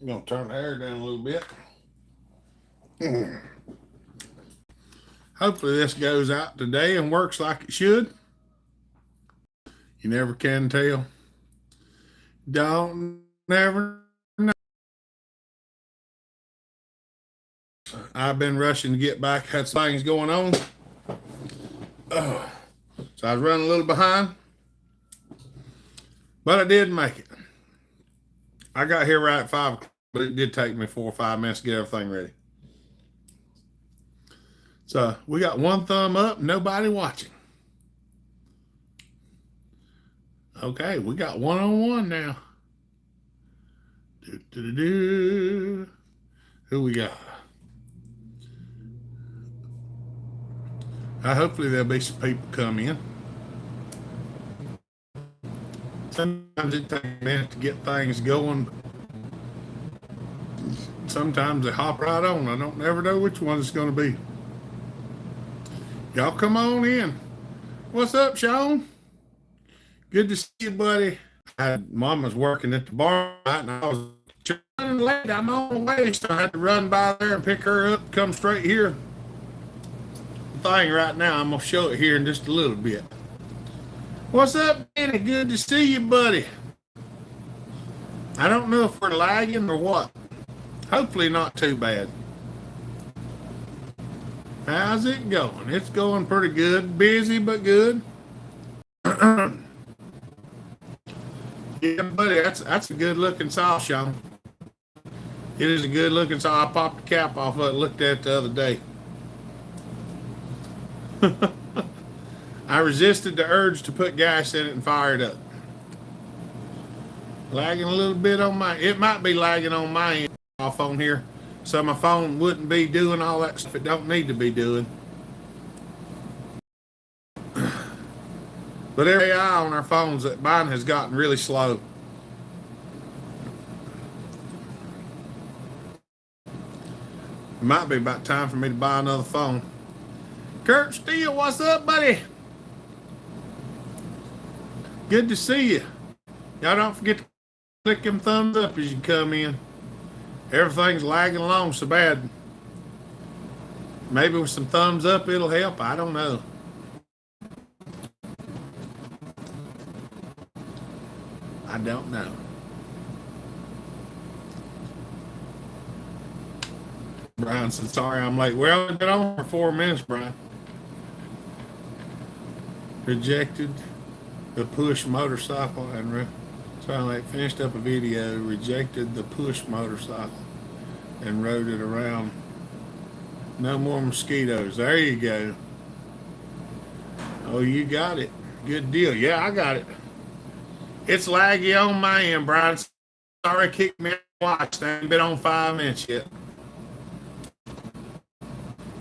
I'm gonna turn the air down a little bit. Hopefully this goes out today and works like it should. You never can tell. Don't never know. I've been rushing to get back. Had some things going on. So I was running a little behind. But I did make it. I got here right at 5 o'clock, but it did take me 4 or 5 minutes to get everything ready. So we got one thumb up, nobody watching. Okay, we got one-on-one now. Who we got? Hopefully there'll be some people come in. Sometimes it takes a minute to get things going. Sometimes they hop right on. I don't never know which one it's going to be. Y'all come on in. What's up, Sean? Good to see you, buddy. Mama's working at the bar tonight, and I was running late. I'm on the way, so I had to run by there and pick her up, come straight here. The thing right now, I'm going to show it here in just a little bit. What's up, Danny? Good to see you, buddy. I don't know if we're lagging or what. Hopefully not too bad. How's it going? It's going pretty good. Busy, but good. Yeah, buddy, that's a good-looking saw, Sean. It is a good-looking saw. I popped the cap off of it, looked at it the other day. I resisted the urge to put gas in it and fire it up. Lagging a little bit on my... It might be lagging on my end off on here, so my phone wouldn't be doing all that stuff it don't need to be doing. But every eye on our phones, that mine has gotten really slow. It might be about time for me to buy another phone. Kurt Steele, what's up, buddy? Good to see you. Y'all don't forget to click them thumbs up as you come in. Everything's lagging along so bad. Maybe with some thumbs up it'll help. I don't know. I don't know. Brian said, sorry I'm late. Well, I've been on for 4 minutes, Brian. Rejected the push motorcycle and finished up a video, rejected the push motorcycle and rode it around. No more mosquitoes. There you go. Oh, you got it. Good deal. Yeah, I got it. It's laggy on my end, Brian. Sorry, kicked me out of watch. I ain't been on 5 minutes yet.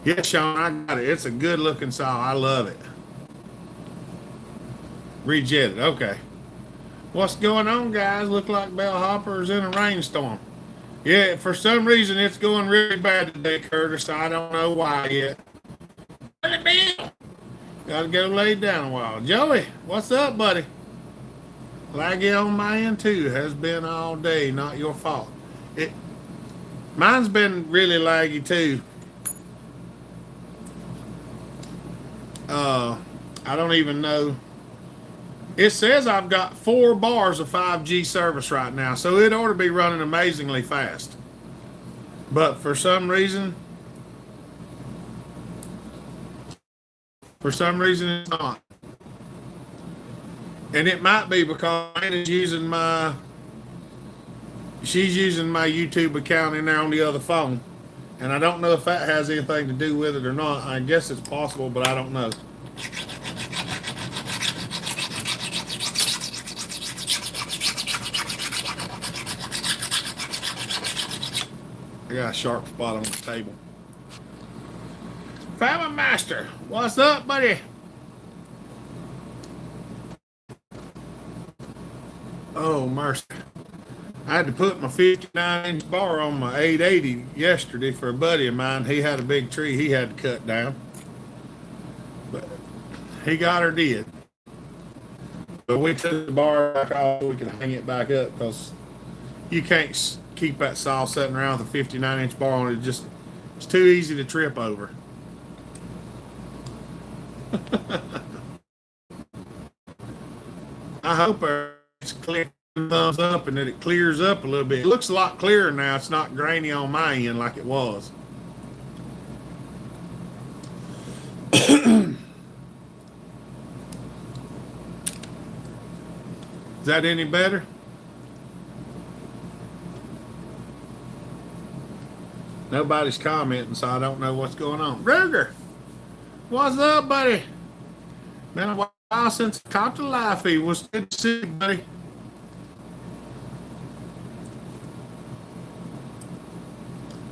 Yeah, Sean, I got it. It's a good looking saw. I love it. Rejetted. Okay. What's going on, guys? Look like Bellhopper's in a rainstorm. Yeah, for some reason it's going really bad today, Curtis. I don't know why yet. Gotta go lay down a while. Joey, what's up, buddy? Laggy on my end too. Has been all day. Not your fault. Mine's been really laggy too. I don't even know. It says I've got 4 bars of 5G service right now, so it ought to be running amazingly fast. But for some reason it's not. And it might be because she's using my YouTube account in there on the other phone. And I don't know if that has anything to do with it or not. I guess it's possible, but I don't know. I got a sharp spot on the table. Family Master, what's up, buddy? Oh, mercy. I had to put my 59-inch bar on my 880 yesterday for a buddy of mine. He had a big tree he had to cut down. But he got her did. But we took the bar back off so we could hang it back up because You can't keep that saw sitting around with a 59-inch bar on it. It's too easy to trip over. I hope it's clear thumbs up and that it clears up a little bit. It looks a lot clearer now. It's not grainy on my end like it was. Is that any better? Nobody's commenting, so I don't know what's going on. Ruger, what's up, buddy? Been a while since I caught the live feed. Was good to see you, buddy.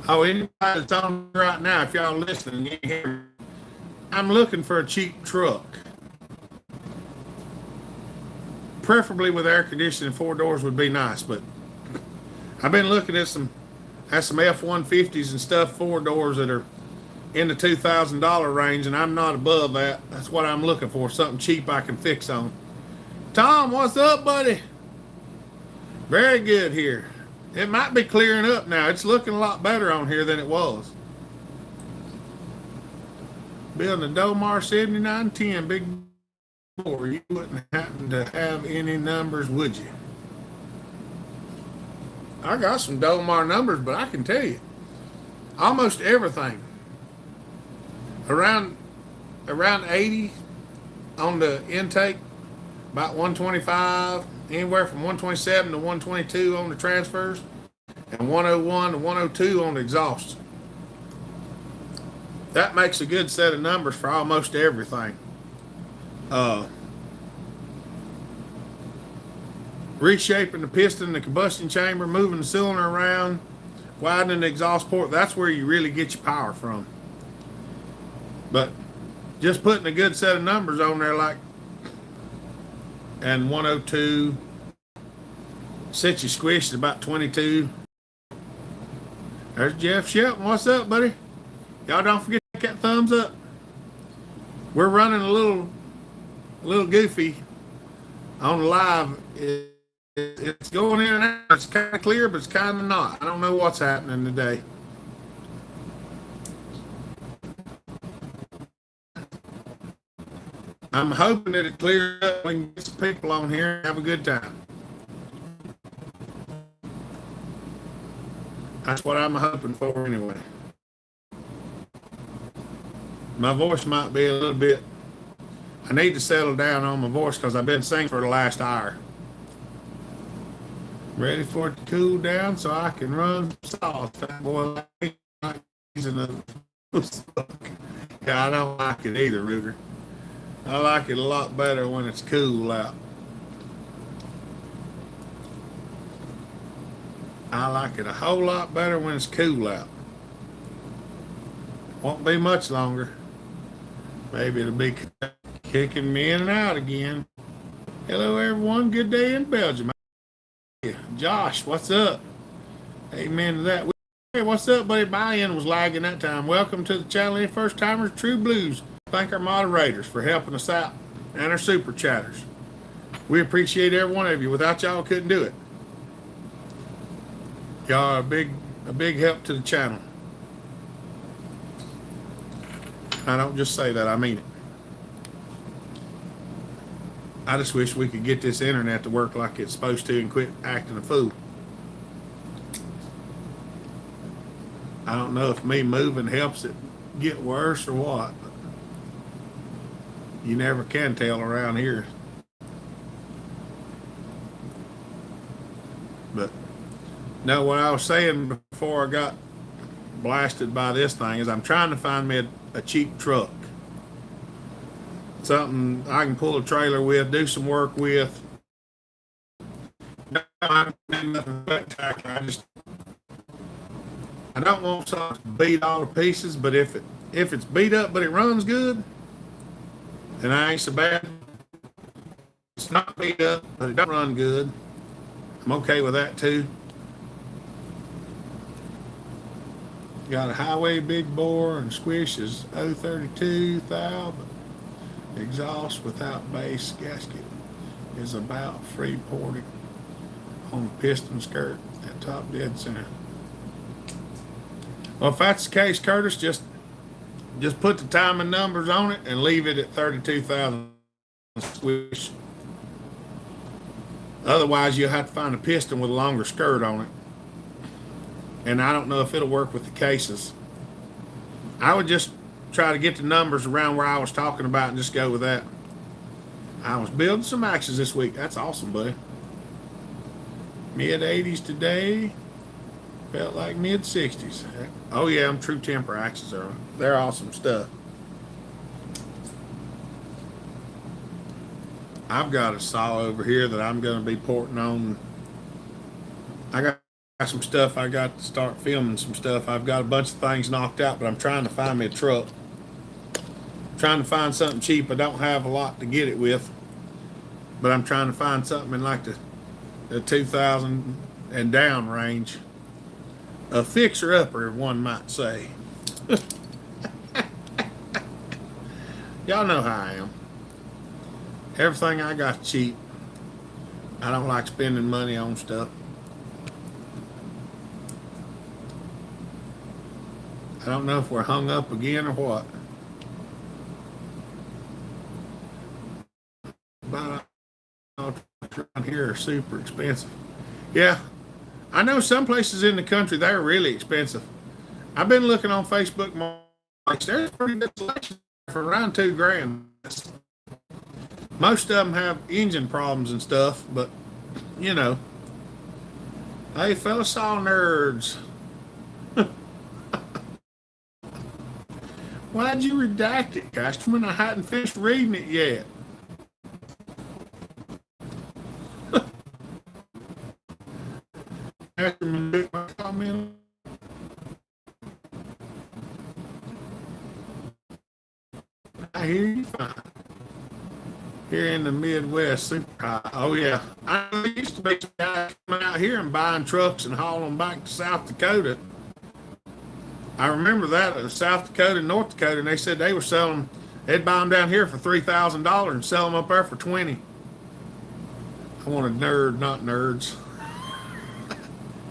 Oh, anybody that's on right now, if y'all listening, you can hear me. I'm looking for a cheap truck. Preferably with air conditioning, 4 doors would be nice, but I've been looking at some F-150s and stuff, 4 doors that are in the $2,000 range, and I'm not above that. That's what I'm looking for, something cheap I can fix on. Tom, what's up, buddy? Very good here. It might be clearing up now. It's looking a lot better on here than it was. Building a Domar 7910, big bore. You wouldn't happen to have any numbers, would you? I got some Domar numbers, but I can tell you almost everything around 80 on the intake, about 125, anywhere from 127 to 122 on the transfers, and 101 to 102 on the exhaust. That makes a good set of numbers for almost everything. Reshaping the piston, the combustion chamber, moving the cylinder around, widening the exhaust port, that's where you really get your power from. But just putting a good set of numbers on there, like, and 102, set you squished at about 22. There's Jeff Shelton. What's up, buddy? Y'all don't forget to hit that thumbs up. We're running a little goofy on the live. It's going in and out. It's kind of clear, but it's kind of not. I don't know what's happening today. I'm hoping that it clears up. We can get some people on here and have a good time. That's what I'm hoping for anyway. My voice might be a little bit, I need to settle down on my voice because I've been singing for the last hour. Ready for it to cool down so I can run saws. That boy like using a yeah, I don't like it either, Ruger. I like it a lot better when it's cool out. I like it a whole lot better when it's cool out. Won't be much longer. Maybe it'll be kicking me in and out again. Hello, everyone. Good day in Belgium. Josh, what's up? Amen to that. Hey, what's up, buddy? Buy-in was lagging that time. Welcome to the channel, any first timers, True Blues. Thank our moderators for helping us out and our super chatters. We appreciate every one of you. Without y'all, couldn't do it. Y'all are a big help to the channel. I don't just say that, I mean it. I just wish we could get this internet to work like it's supposed to and quit acting a fool. I don't know if me moving helps it get worse or what. You never can tell around here. But no, what I was saying before I got blasted by this thing is I'm trying to find me a cheap truck. Something I can pull a trailer with, do some work with. No, I don't do nothing spectacular. I don't want something to beat all to pieces, but if it's beat up but it runs good, then I ain't so bad. It's not beat up, but it don't run good. I'm okay with that too. Got a highway big bore and squishes 032 thou, but exhaust without base gasket is about free porting on the piston skirt At top dead center. Well, if that's the case, Curtis, just put the time and numbers on it and leave it at 32,000 squish. Otherwise, you'll have to find a piston with a longer skirt on it. And I don't know if it'll work with the cases. I would just try to get the numbers around where I was talking about and just go with that. I was building some axes this week. That's awesome, buddy. Mid 80s today. Felt like mid 60s. Oh yeah, them True Temper axes they're awesome stuff. I've got a saw over here that I'm going to be porting on. I got some stuff. I got to start filming some stuff. I've got a bunch of things knocked out, but I'm trying to find me a truck. Trying to find something cheap. I don't have a lot to get it with, but I'm trying to find something in like the 2,000 and down range. A fixer-upper, one might say. Y'all know how I am. Everything I got cheap. I don't like spending money on stuff. I don't know if we're hung up again or what. But around here are super expensive. Yeah, I know some places in the country they're really expensive. I've been looking on Facebook Marketplace. There's pretty good selection for around $2,000. Most of them have engine problems and stuff, but you know. Hey, fellow saw nerds. Why'd you redact it, customer? I hadn't finished reading it yet. My comment. I hear you fine. Here in the Midwest, super high. Oh yeah, I used to be some guys coming out here and buying trucks and hauling them back to South Dakota. I remember that South Dakota and North Dakota, and they said they were selling. They'd buy them down here for $3,000 and sell them up there for $20,000. I want a nerd, not nerds.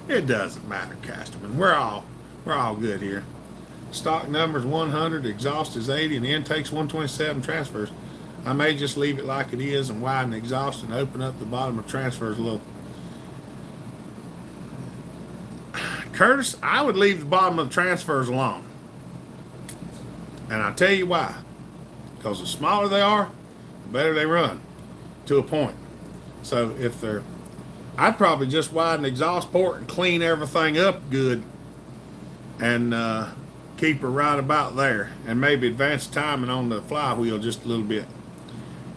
It doesn't matter, customer. We're all good here. Stock number's 100, exhaust is 80, and the intake's 127 transfers. I may just leave it like it is and widen the exhaust and open up the bottom of transfers a little. Curtis, I would leave the bottom of the transfers alone. And I'll tell you why. Because the smaller they are, the better they run to a point. So I'd probably just widen the exhaust port and clean everything up good and keep her right about there. And maybe advance timing on the flywheel just a little bit.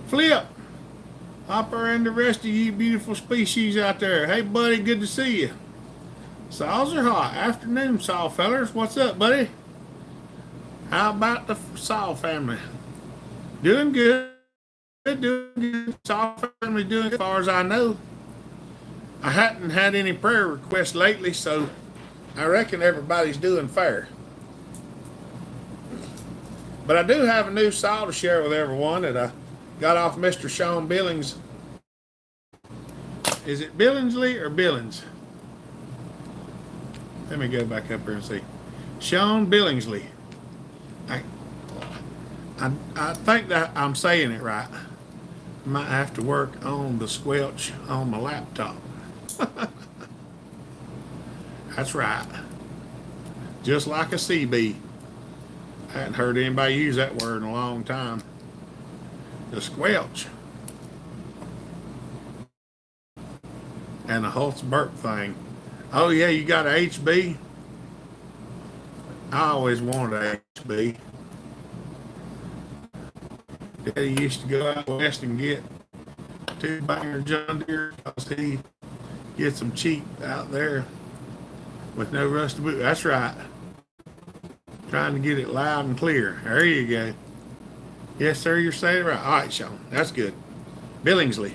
Flip, Hopper and the rest of you beautiful species out there. Hey, buddy, good to see you. Saws are hot. Afternoon, saw fellers. What's up, buddy? How about the saw family? Doing good. Doing good. Saw family doing good as far as I know. I hadn't had any prayer requests lately, so I reckon everybody's doing fair. But I do have a new saw to share with everyone that I got off Mr. Sean Billings. Is it Billingsley or Billings? Let me go back up here and see. Sean Billingsley. I think that I'm saying it right. Might have to work on the squelch on my laptop. That's right. Just like a CB. I hadn't heard anybody use that word in a long time. The squelch. And the Holtzberg thing. Oh yeah, you got an HB? I always wanted an HB. Daddy used to go out west and get 2-banger John Deere because he gets them cheap out there with no rusty boot. That's right. Trying to get it loud and clear. There you go. Yes, sir, you're saying it right. All right, Sean. That's good. Billingsley.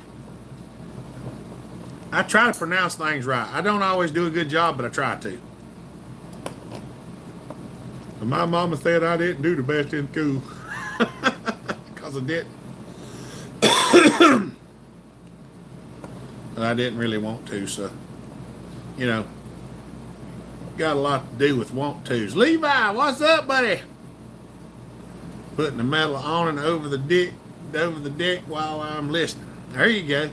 I try to pronounce things right. I don't always do a good job, but I try to. But my mama said I didn't do the best in school. Because I didn't. I didn't really want to, so you know, got a lot to do with want tos. Levi, what's up, buddy? Putting the metal on and over the deck while I'm listening. There you go.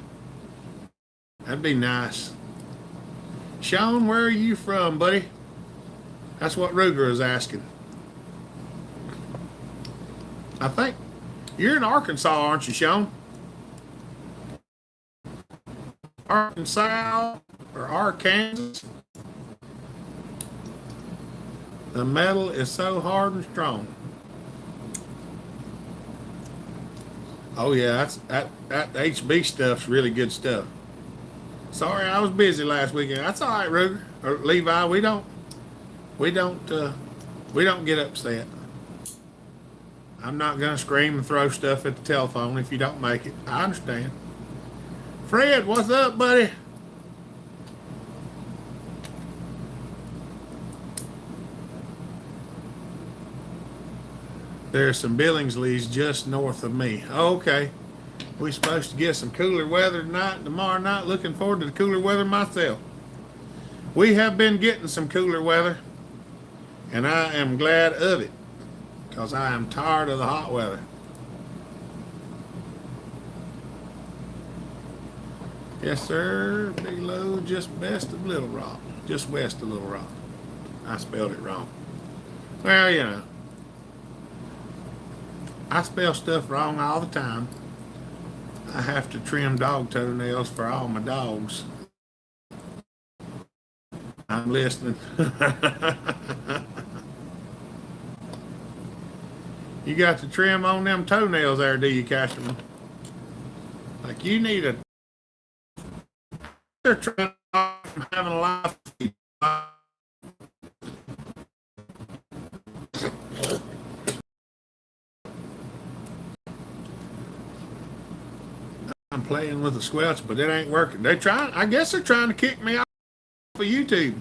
That'd be nice. Sean, where are you from, buddy? That's what Ruger is asking. I think you're in Arkansas, aren't you, Sean? Arkansas or Arkansas? The metal is so hard and strong. Oh yeah, that HB stuff's really good stuff. Sorry, I was busy last weekend. That's all right, Ruger or Levi. We don't get upset. I'm not gonna scream and throw stuff at the telephone if you don't make it. I understand. Fred, what's up, buddy? There's some Billingsleys just north of me. Okay. We're supposed to get some cooler weather tonight and tomorrow night. Looking forward to the cooler weather myself. We have been getting some cooler weather, and I am glad of it because I am tired of the hot weather. Yes, sir. Below just west of Little Rock. Just west of Little Rock. I spelled it wrong. Well, you know. I spell stuff wrong all the time. I have to trim dog toenails for all my dogs. I'm listening. You got to trim on them toenails there, do you, Cashman? Like you need a... They're trying from having a life. I'm playing with the squelch, but it ain't working. I guess they're trying to kick me off of YouTube.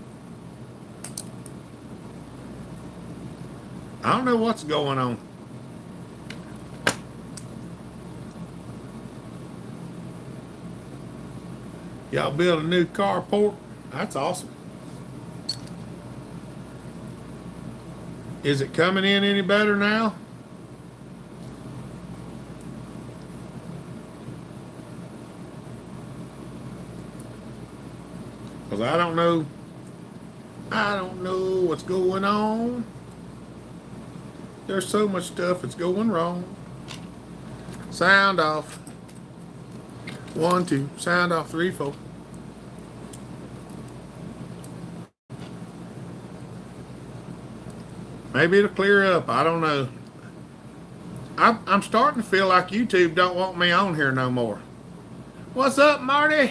I don't know what's going on. Y'all build a new carport? That's awesome. Is it coming in any better now? Because I don't know what's going on. There's so much stuff that's going wrong. Sound off. 1, 2. Sound off. 3, 4. Maybe it'll clear up. I don't know. I'm starting to feel like YouTube don't want me on here no more. What's up, Marty?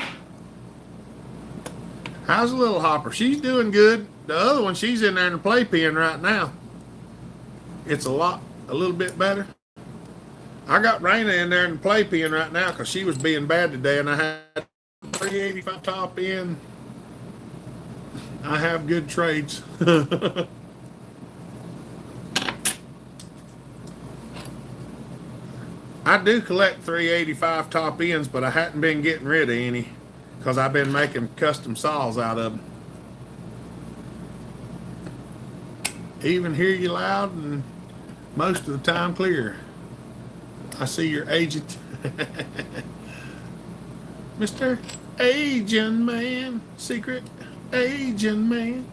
How's the little hopper? She's doing good. The other one, she's in there in the playpen right now. It's a little bit better. I got Raina in there in the playpen right now because she was being bad today, and I had 385 top in. I have good trades. I do collect 385 top ends, but I hadn't been getting rid of any because I've been making custom saws out of them. Even hear you loud and most of the time clear. I see your agent. Mr. Agent Man, secret agent man.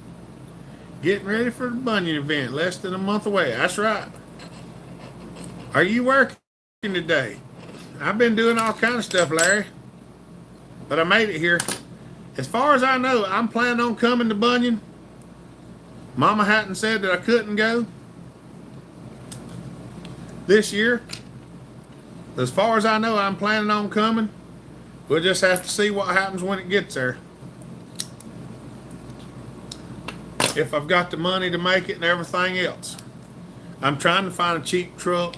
Getting ready for the Bunyan event, less than a month away. That's right. Are you working today? I've been doing all kind of stuff, Larry. But I made it here. As far as I know, I'm planning on coming to Bunyan. Mama hadn't said that I couldn't go this year. As far as I know, I'm planning on coming. We'll just have to see what happens when it gets there. If I've got the money to make it and everything else. I'm trying to find a cheap truck.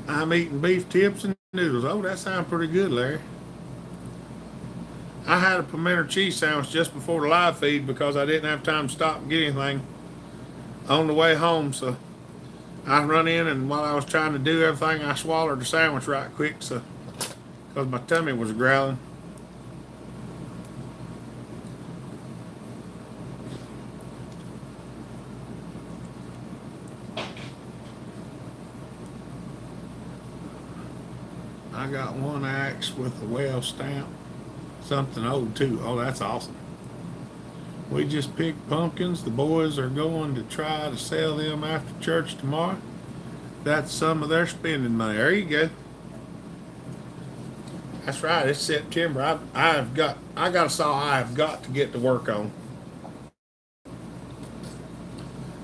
I'm eating beef tips and noodles. Oh, that sounds pretty good, Larry. I had a pimento cheese sandwich just before the live feed because I didn't have time to stop and get anything on the way home. So I run in, and while I was trying to do everything, I swallowed the sandwich right quick, so because my tummy was growling. I got one axe with a well stamp. Something old too. Oh, that's awesome. We just picked pumpkins. The boys are going to try to sell them after church tomorrow. That's some of their spending money. There you go. That's right. It's September. I got a saw I've got to get to work on.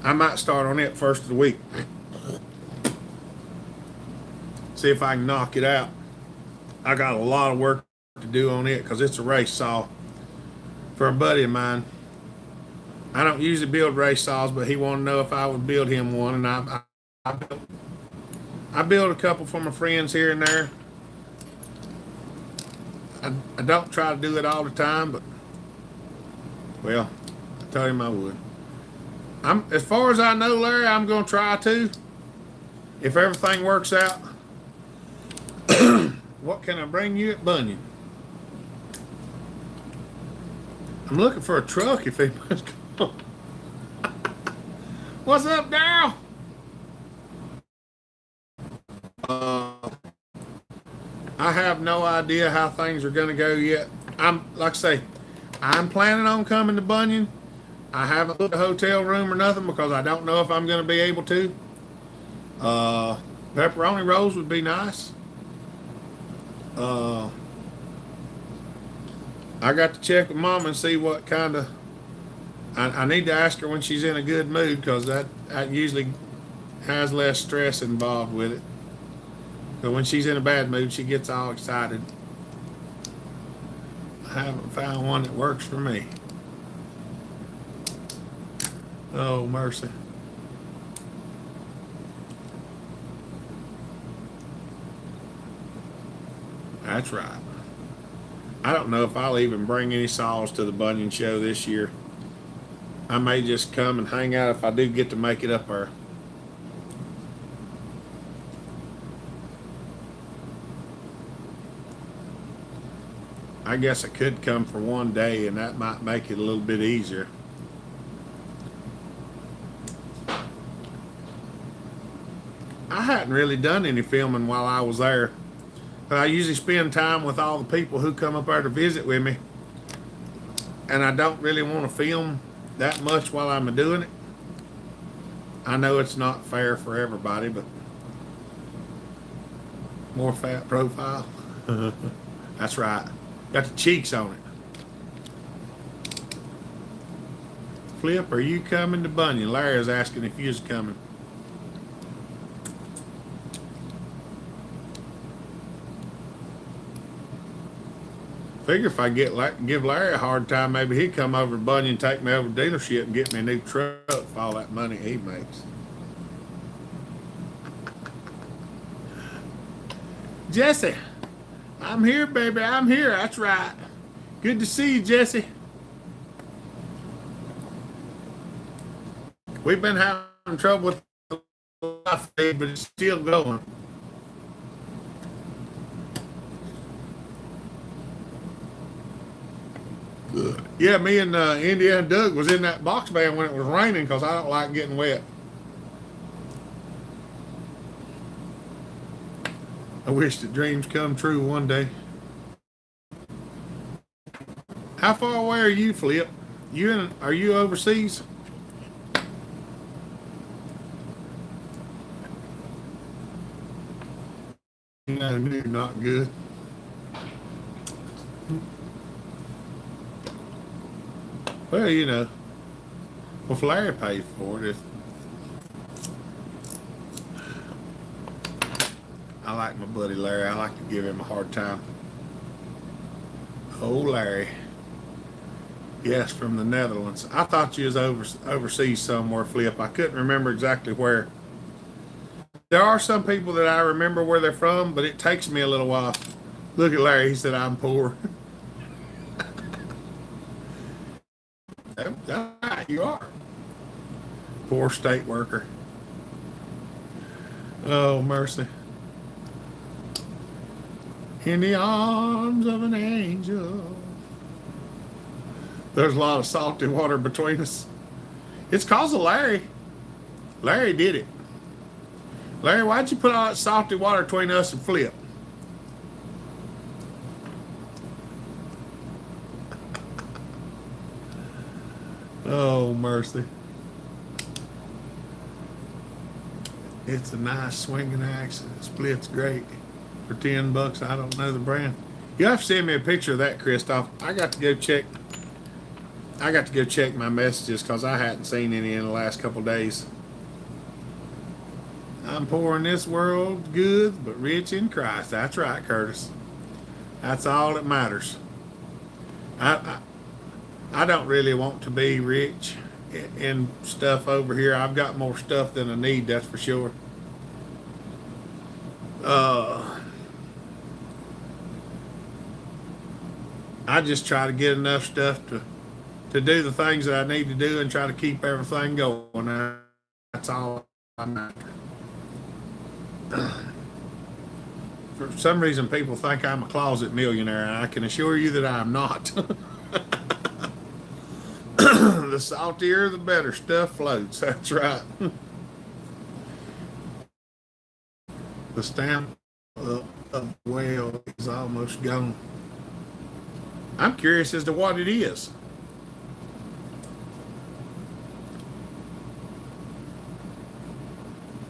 I might start on it first of the week. See if I can knock it out. I got a lot of work to do on it because it's a race saw for a buddy of mine. I don't usually build race saws, but he wanted to know if I would build him one, and I build a couple for my friends here and there. I don't try to do it all the time, but well, I told him I would. As far as I know, Larry, I'm going to try to. If everything works out. What can I bring you at Bunyan? I'm looking for a truck if they must come. What's up, Daryl? I have no idea how things are going to go yet. Like I say, I'm planning on coming to Bunyan. I haven't booked a hotel room or nothing because I don't know if I'm going to be able to. Pepperoni rolls would be nice. I got to check with Mom and see what kind of. I need to ask her when she's in a good mood because that usually has less stress involved with it. But when she's in a bad mood, she gets all excited. I haven't found one that works for me. Oh, mercy. That's right. I don't know if I'll even bring any saws to the Bunyan show this year. I may just come and hang out if I do get to make it up there. I guess I could come for one day and that might make it a little bit easier. I hadn't really done any filming while I was there. But I usually spend time with all the people who come up there to visit with me. And I don't really want to film that much while I'm doing it. I know it's not fair for everybody, but more fat profile. That's right. Got the cheeks on it. Flip, are you coming to Bunyan? Larry's asking if you's coming. Figure if I give Larry a hard time, maybe he'd come over to Bunyan, take me over to dealership and get me a new truck for all that money he makes. Jesse, I'm here, baby. I'm here. That's right. Good to see you, Jesse. We've been having trouble with the Wi-Fi, but it's still going. Yeah, me and India and Doug was in that box van when it was raining because I don't like getting wet. I wish that dreams come true one day. How far away are you, Flip? Are you overseas? No, not good. Well, you know, well, if Larry pays for it, I like my buddy Larry. I like to give him a hard time. Oh, Larry. Yes, from the Netherlands. I thought you was overseas somewhere, Flip. I couldn't remember exactly where. There are some people that I remember where they're from, but it takes me a little while. Look at Larry. He said, I'm poor. You are. Poor state worker. Oh, mercy. In the arms of an angel. There's a lot of salty water between us. It's cause of Larry. Larry did it. Larry, why'd you put all that salty water between us and Flip? Oh, mercy. It's a nice swinging axe. It splits great for $10. I don't know the brand. You have to send me a picture of that, Christoph. I got to go check. I got to go check my messages because I hadn't seen any in the last couple of days. I'm poor in this world, good, but rich in Christ. That's right, Curtis. That's all that matters. I, I don't really want to be rich in stuff over here. I've got more stuff than I need, that's for sure. I just try to get enough stuff to do the things that I need to do and try to keep everything going. That's all I'm after. For some reason, people think I'm a closet millionaire, and I can assure you that I'm not. The saltier, the better stuff floats. That's right. The stamp of the whale is almost gone. I'm curious as to what it is.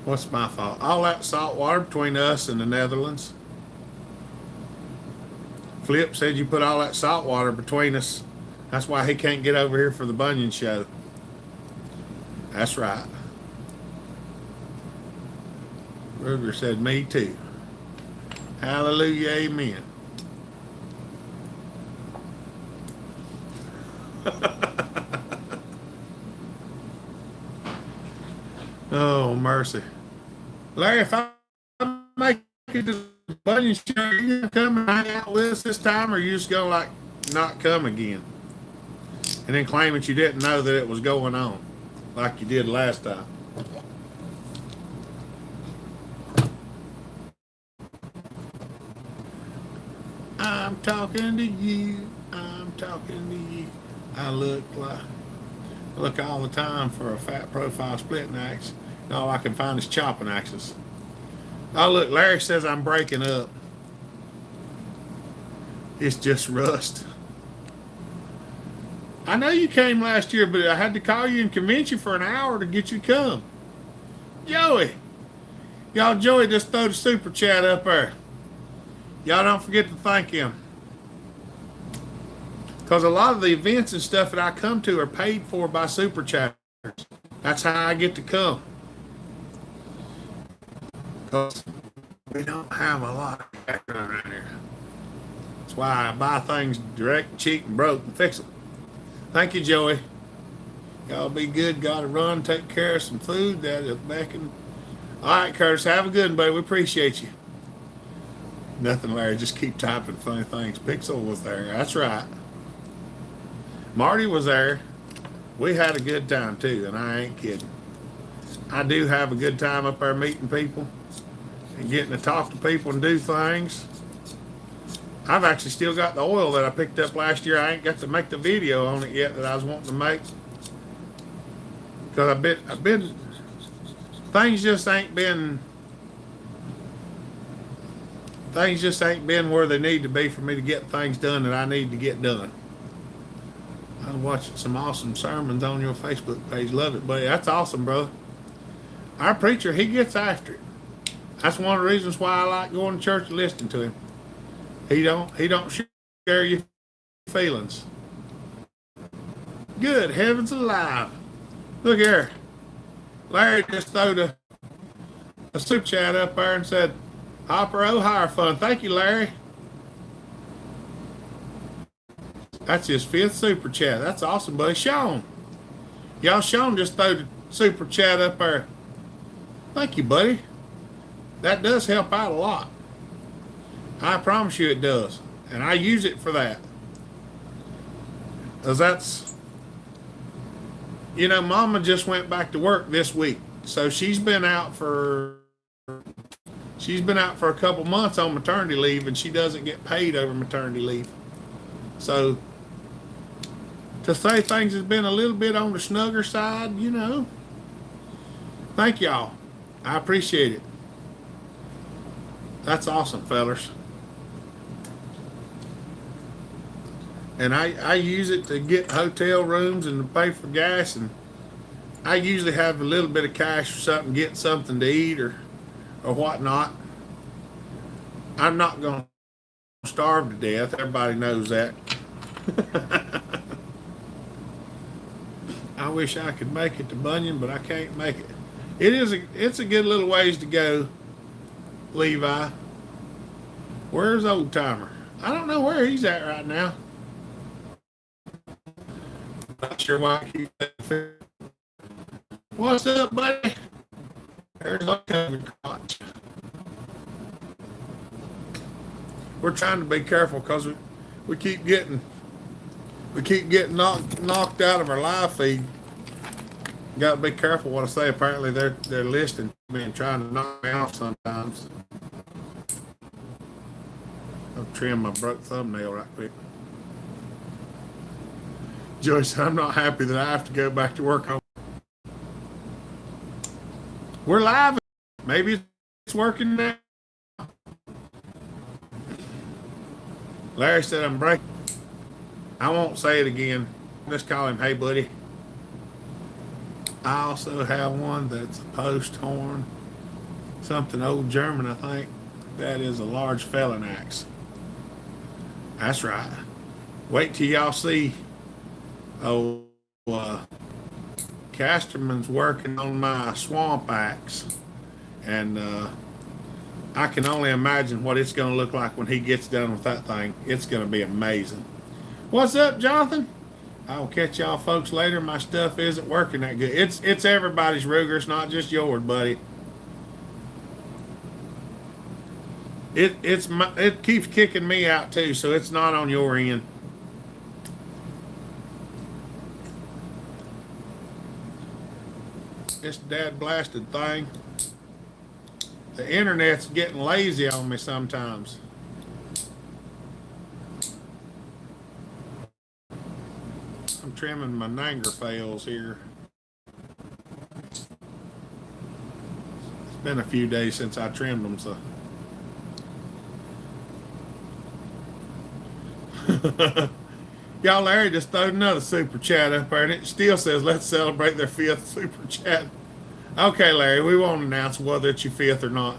What's my fault? All that salt water between us and the Netherlands. Flip said you put all that salt water between us. That's why he can't get over here for the Bunyan show. That's right. Ruger said, me too. Hallelujah, amen. Oh, mercy. Larry, if I make it to the Bunyan show, are you going to come and hang out with us this time, or are you just going to, like, not come again? And then claim that you didn't know that it was going on, like you did last time. I'm talking to you. I'm talking to you. I look all the time for a fat profile splitting axe. And all I can find is chopping axes. Oh, look, Larry says I'm breaking up. It's just rust. I know you came last year, but I had to call you and convince you for an hour to get you to come. Joey. Y'all, Joey just throw the super chat up there. Y'all don't forget to thank him. Because a lot of the events and stuff that I come to are paid for by super chatters. That's how I get to come. Because we don't have a lot of background around here. That's why I buy things direct, cheap, and broke and fix them. Thank you, Joey. Y'all be good. Gotta run, take care of some food. That is back in. All right, Curtis, have a good one, buddy. We appreciate you. Nothing, Larry. Just keep typing funny things. Pixel was there. That's right. Marty was there. We had a good time, too, and I ain't kidding. I do have a good time up there meeting people and getting to talk to people and do things. I've actually still got the oil that I picked up last year. I ain't got to make the video on it yet that I was wanting to make. Because I've been, things just ain't been where they need to be for me to get things done that I need to get done. I'm watching some awesome sermons on your Facebook page. Love it, buddy. That's awesome, bro. Our preacher, he gets after it. That's one of the reasons why I like going to church and listening to him. He don't share your feelings. Good heavens alive. Look here. Larry just threw a super chat up there and said, Hopper O'Hire fun. Thank you, Larry. That's his 5th super chat. That's awesome, buddy. Sean. Y'all, Sean just threw the super chat up there. Thank you, buddy. That does help out a lot. I promise you it does. And I use it for that. Because that's, you know, Mama just went back to work this week. So she's been out for a couple months on maternity leave, and she doesn't get paid over maternity leave. So to say things has been a little bit on the snugger side, you know, thank y'all. I appreciate it. That's awesome, fellers. and I use it to get hotel rooms and to pay for gas, and I usually have a little bit of cash or something, get something to eat or whatnot. I'm not going to starve to death. Everybody knows that. I wish I could make it to Bunyan, but I can't make it. It's a good little ways to go, Levi. Where's Old Timer? I don't know where he's at right now. Not sure why I keep that. What's up, buddy? There's a COVID crotch. We're trying to be careful because we keep getting knocked out of our live feed. Got to be careful what I say. Apparently they're listening to me and trying to knock me off sometimes. I'll trim my broke thumbnail right quick. Joyce, I'm not happy that I have to go back to work on. We're live. Maybe it's working now. Larry said I'm breaking. I won't say it again. Just call him, hey buddy. I also have one that's a post horn. Something old German, I think. That is a large felon axe. That's right. Wait till y'all see. Oh, Casterman's working on my swamp axe, and I can only imagine what it's going to look like when he gets done with that thing. It's going to be amazing. What's up, Jonathan? I'll catch y'all folks later. My stuff isn't working that good. It's everybody's, Ruger. It's not just yours, buddy. It keeps kicking me out too, so it's not on your end. This dad blasted thing. The internet's getting lazy on me sometimes. I'm trimming my Nangerfels here. It's been a few days since I trimmed them, so. Y'all, Larry just throwed another super chat up there, and it still says, let's celebrate their 5th super chat. Okay, Larry, we won't announce whether it's your 5th or not.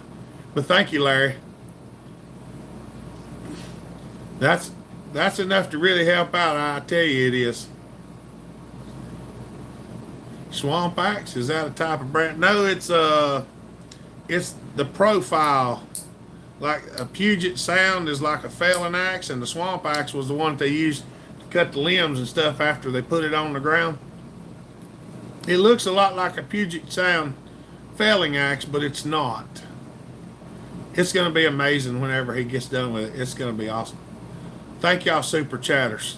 But thank you, Larry. That's enough to really help out, I tell you it is. Swamp axe, is that a type of brand? No, it's the profile. Like a Puget Sound is like a felon axe, and the swamp axe was the one that they used to cut the limbs and stuff after they put it on the ground. It looks a lot like a Puget Sound felling axe, but it's not. It's going to be amazing whenever he gets done with it. It's going to be awesome. Thank y'all, super chatters.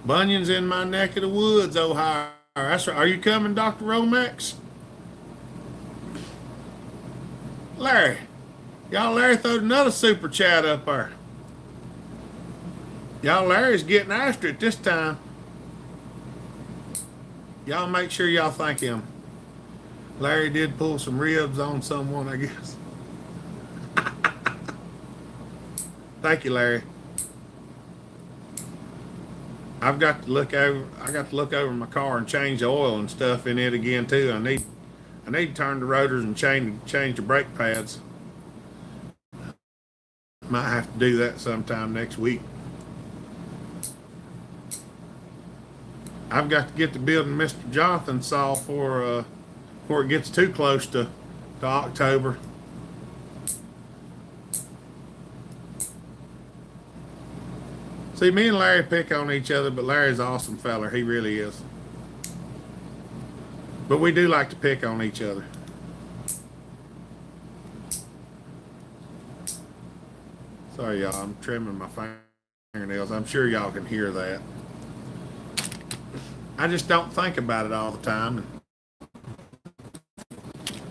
Bunyan's in my neck of the woods, Ohio. That's right. Are you coming, Dr. Romex? Larry. Y'all, Larry throwed another super chat up there. Y'all, Larry's getting after it this time. Y'all make sure y'all thank him. Larry did pull some ribs on someone, I guess. Thank you, Larry. I got to look over my car and change the oil and stuff in it again too. I need to turn the rotors and change the brake pads. Might have to do that sometime next week. I've got to get to building Mr. Jonathan's saw before it gets too close to October. See, me and Larry pick on each other, but Larry's an awesome feller. He really is. But we do like to pick on each other. Sorry, y'all. I'm trimming my fingernails. I'm sure y'all can hear that. I just don't think about it all the time.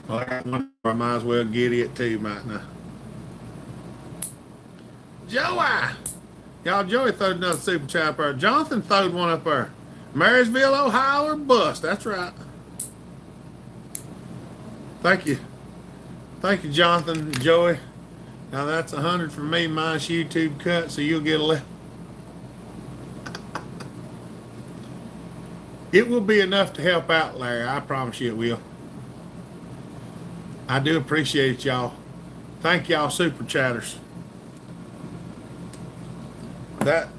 Well, I might as well get it too, mightn't I? Joey! Y'all, Joey throwed another super chat up there. Jonathan throwed one up there. Marysville, Ohio, or bust. That's right. Thank you. Thank you, Jonathan and Joey. Now that's 100 for me. Mine's YouTube cut, so you'll get 11. It will be enough to help out, Larry. I promise you it will. I do appreciate y'all. Thank y'all, super chatters. That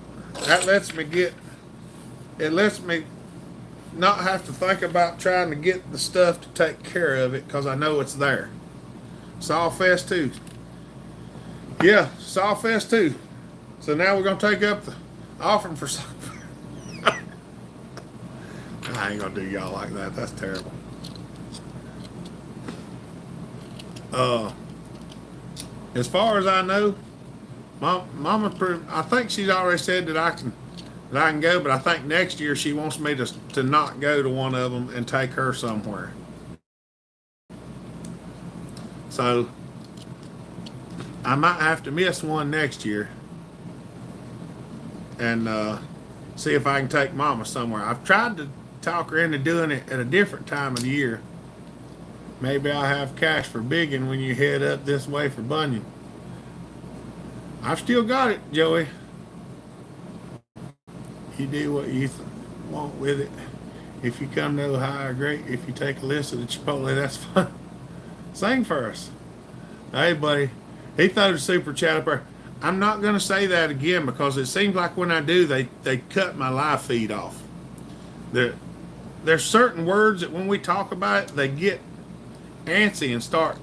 that lets me get. It lets me not have to think about trying to get the stuff to take care of it because I know it's there. Sawfest 2. Yeah, Sawfest 2. So now we're going to take up the offering for Sawfest. I ain't going to do y'all like that. That's terrible. As far as I know, Mama, I think she's already said that I can go, but I think next year she wants me to not go to one of them and take her somewhere. So I might have to miss one next year and see if I can take Mama somewhere. I've tried to talk her into doing it at a different time of the year. Maybe I'll have cash for biggin when you head up this way for Bunyan. I've still got it, Joey. You do what you want with it. If you come to Ohio, great. If you take a list of the Chipotle, that's fine. Sing for us. Hey, buddy. He threw the super chat up there. I'm not going to say that again because it seems like when I do, they cut my live feed off. There's certain words that when we talk about it, they get antsy and start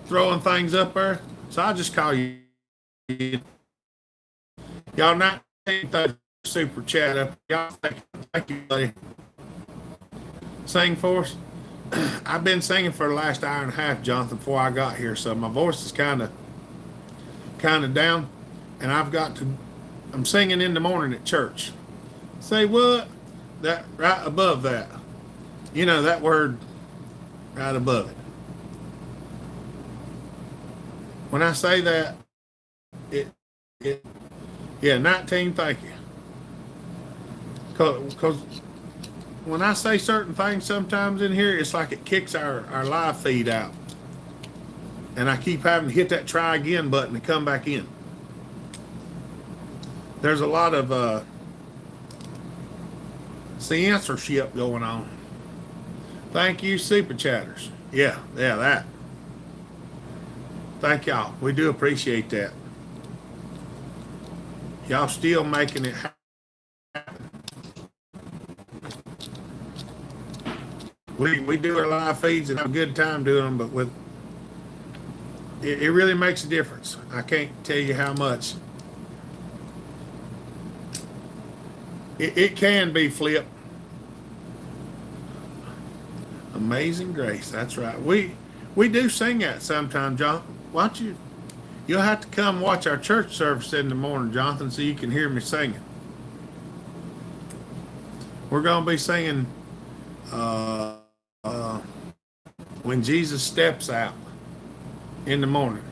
throwing things up there. So I just call you. Y'all not super chat up. Y'all thank you, buddy. Sing for us. I've been singing for the last hour and a half, Jonathan, before I got here, so my voice is kind of down, and I'm singing in the morning at church. Say what? That right above that. You know that word right above it. When I say that, yeah, 19, thank you. Because when I say certain things sometimes in here, it's like it kicks our live feed out. And I keep having to hit that try again button to come back in. There's a lot of censorship going on. Thank you, super chatters. Yeah, that. Thank y'all. We do appreciate that. Y'all still making it happen. We do our live feeds and have a good time doing them, but it really makes a difference. I can't tell you how much. It can be flipped. Amazing Grace, that's right. We do sing that sometime, John. Why don't you'll have to come watch our church service in the morning, Jonathan, so you can hear me singing. We're going to be singing When Jesus Steps Out in the morning.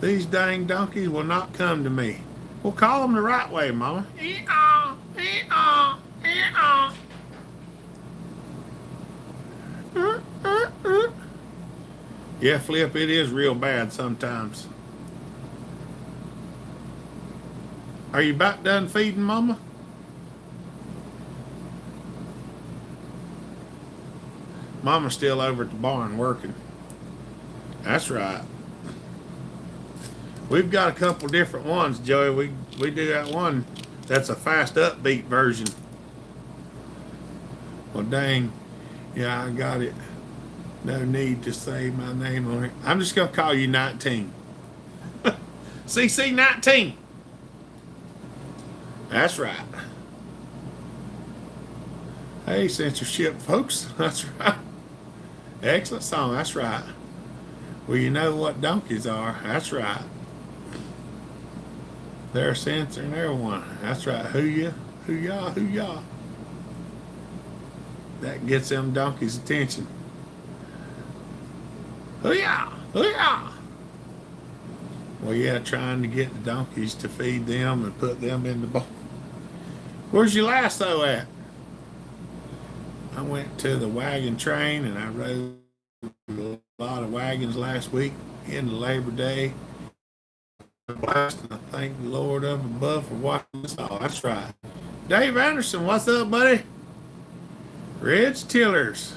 These dang donkeys will not come to me. We'll call them the right way, Mama. Yeah, Flip, it is real bad sometimes. Are you about done feeding, Mama? Mama's still over at the barn working. That's right. We've got a couple different ones, Joey. We do that one that's a fast upbeat version. Well, dang. Yeah, I got it. No need to say my name on it. I'm just going to call you 19. CC 19. That's right. Hey, censorship, folks. That's right. Excellent song. That's right. Well, you know what donkeys are. That's right. They're censoring everyone. That's right. Hoo-yah. That gets them donkeys' attention. Hoo-yah. Well, yeah, trying to get the donkeys to feed them and put them in the bowl. Where's your lasso at? I went to the wagon train and I rode a lot of wagons last week into Labor Day. Blessed, and I thank the Lord up above for watching us all. That's right. Dave Anderson, what's up, buddy? Reg Tillers.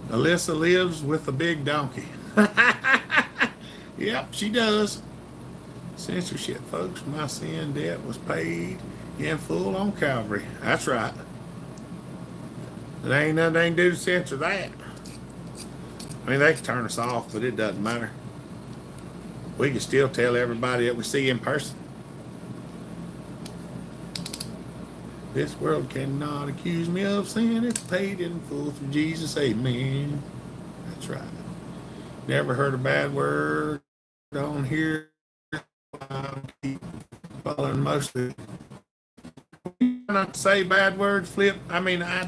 Alyssa lives with a big donkey. Yep, she does. Censorship, folks. My sin debt was paid in full on Calvary. That's right. There ain't nothing they can do to censor that. I mean, they can turn us off, but it doesn't matter. We can still tell everybody that we see in person. This world cannot accuse me of sin. It's paid in full through Jesus. Amen. That's right. Never heard a bad word on here. I'll keep following mostly. Not to say bad words, Flip. I mean, I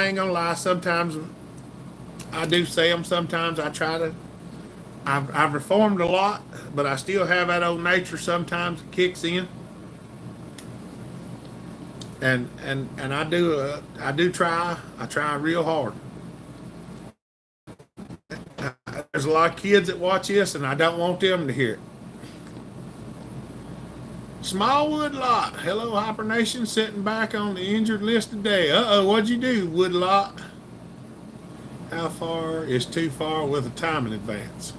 ain't gonna lie. Sometimes I do say them. Sometimes I try to. I've reformed a lot, but I still have that old nature. Sometimes it kicks in, and I do try. I try real hard. There's a lot of kids that watch this, and I don't want them to hear it. Smallwood Lot. Hello, Hyper Nation. Sitting back on the injured list today. What'd you do, Wood Lot? How far is too far with a time in advance?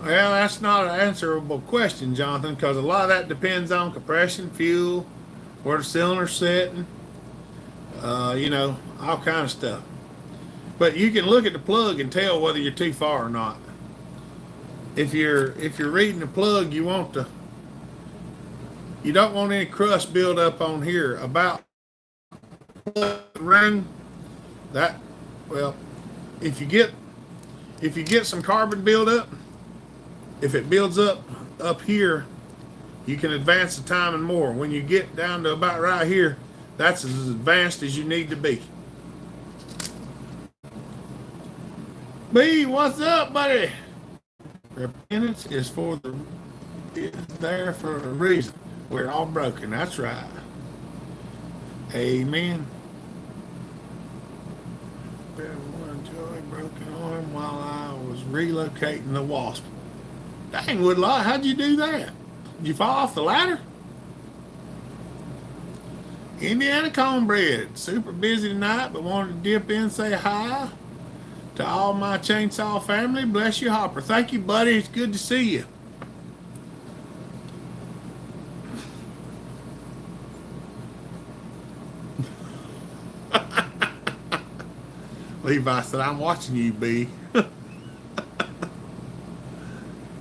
Well, that's not an answerable question, Jonathan, because a lot of that depends on compression, fuel, where the cylinder's sitting, all kind of stuff. But you can look at the plug and tell whether you're too far or not. If you're reading the plug, you don't want any crust build up on here about the ring. If you get some carbon buildup, if it builds up here, you can advance the timing more. When you get down to about right here, that's as advanced as you need to be. B, what's up, buddy? Repentance is there for a reason. We're all broken. That's right. Amen. One joy, broken arm while I was relocating the wasp. Dang, Woodlot, how'd you do that? Did you fall off the ladder? Indiana Cornbread. Super busy tonight, but wanted to dip in and say hi to all my chainsaw family. Bless you, Hopper. Thank you, buddy. It's good to see you. Levi said, I'm watching you, B.